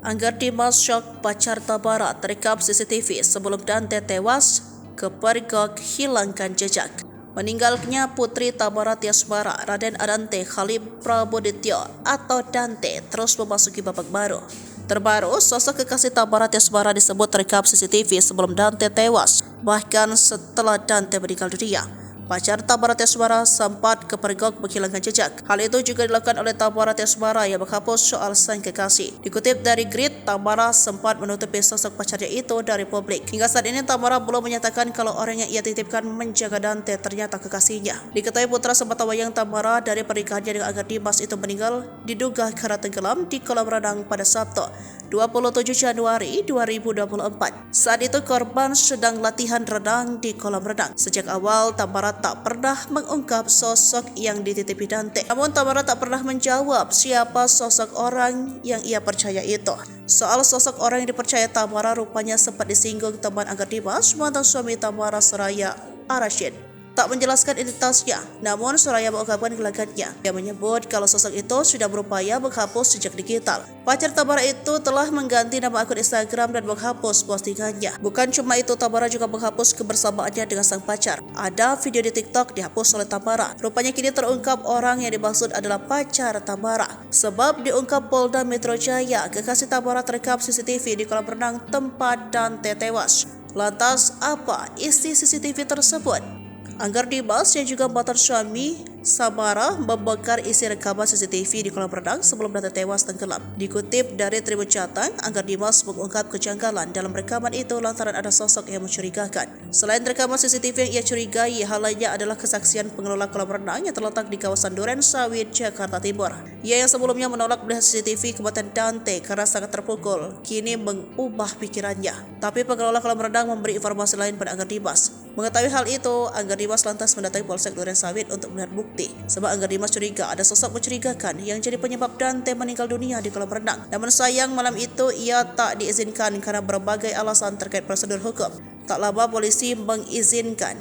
Anggar Dimas syok pacar Tabara terekam CCTV sebelum Dante tewas, kepergok hilangkan jejak. Meninggalnya Putri Tabara Tiasmara, Raden Adante Khalib Prabodityo atau Dante terus memasuki babak baru. Terbaru, sosok kekasih Tabara Tiasmara disebut terekam CCTV sebelum Dante tewas, bahkan setelah Dante meninggal dunia. Pacar Tabara Tiasmara sempat kepergok menghilangkan jejak. Hal itu juga dilakukan oleh Tabara Tiasmara yang menghapus soal sang kekasih. Dikutip dari Grid, Tabara sempat menutupi sosok pacarnya itu dari publik. Hingga saat ini Tabara belum menyatakan kalau orang yang ia titipkan menjaga Dante ternyata kekasihnya. Diketahui putra sematawayang Tabara dari pernikahannya dengan Anggar Dimas itu meninggal diduga karena tenggelam di kolam renang pada Sabtu 27 Januari 2024. Saat itu korban sedang latihan renang di kolam renang. Sejak awal Tabara tak pernah mengungkap sosok yang dititipi Dante. Namun Tabara tak pernah menjawab siapa sosok orang yang ia percaya itu. Soal sosok orang yang dipercaya Tabara rupanya sempat disinggung teman Anggar Dimas, mantan suami Tabara, Soraya Arashid. Tak menjelaskan identitasnya, namun Soraya mengungkapkan gelagatnya. Dia menyebut kalau sosok itu sudah berupaya menghapus jejak digital. Pacar Tabara itu telah mengganti nama akun Instagram dan menghapus postingannya. Bukan cuma itu, Tabara juga menghapus kebersamaannya dengan sang pacar. Ada video di TikTok dihapus oleh Tabara. Rupanya kini terungkap orang yang dimaksud adalah pacar Tabara. Sebab diungkap Polda Metro Jaya, kekasih Tabara terekam CCTV di kolam renang tempat Dante tewas. Lantas apa isi CCTV tersebut? Anggar Dimas yang juga mantan suami Samara membongkar isi rekaman CCTV di kolam renang sebelum Dante tewas tenggelam. Dikutip dari Tribun Jateng, Anggar Dimas mengungkap kejanggalan dalam rekaman itu lantaran ada sosok yang mencurigakan. Selain rekaman CCTV yang ia curigai, hal lainnya adalah kesaksian pengelola kolam renang yang terletak di kawasan Duren Sawit, Jakarta Timur. Ia yang sebelumnya menolak melihat CCTV kematian Dante karena sangat terpukul, kini mengubah pikirannya. Tapi pengelola kolam renang memberi informasi lain pada Anggar Dimas. Mengetahui hal itu, Anggar Dimas lantas mendatangi Polsek Duren Sawit untuk melihat bukti. Sebab Anggar Dimas curiga ada sosok mencurigakan yang jadi penyebab Dante meninggal dunia di kolam renang. Namun sayang malam itu ia tak diizinkan karena berbagai alasan terkait prosedur hukum. Tak lama polisi mengizinkan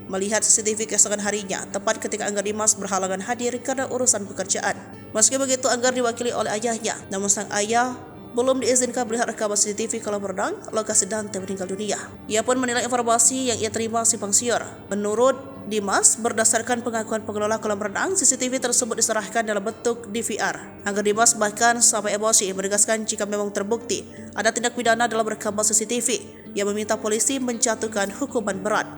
melihat CCTV keesokan harinya, tepat ketika Anggar Dimas berhalangan hadir karena urusan pekerjaan. Meski begitu, Anggar diwakili oleh ayahnya, namun sang ayah belum diizinkan melihat rekaman CCTV kolam renang lokasi Dante meninggal dunia. Ia pun menilai informasi yang ia terima simpang siur. Menurut Dimas, berdasarkan pengakuan pengelola kolam renang, CCTV tersebut diserahkan dalam bentuk DVR. Anggar Dimas bahkan sampai emosi menegaskan jika memang terbukti ada tindak pidana dalam rekaman CCTV, ia meminta polisi menjatuhkan hukuman berat.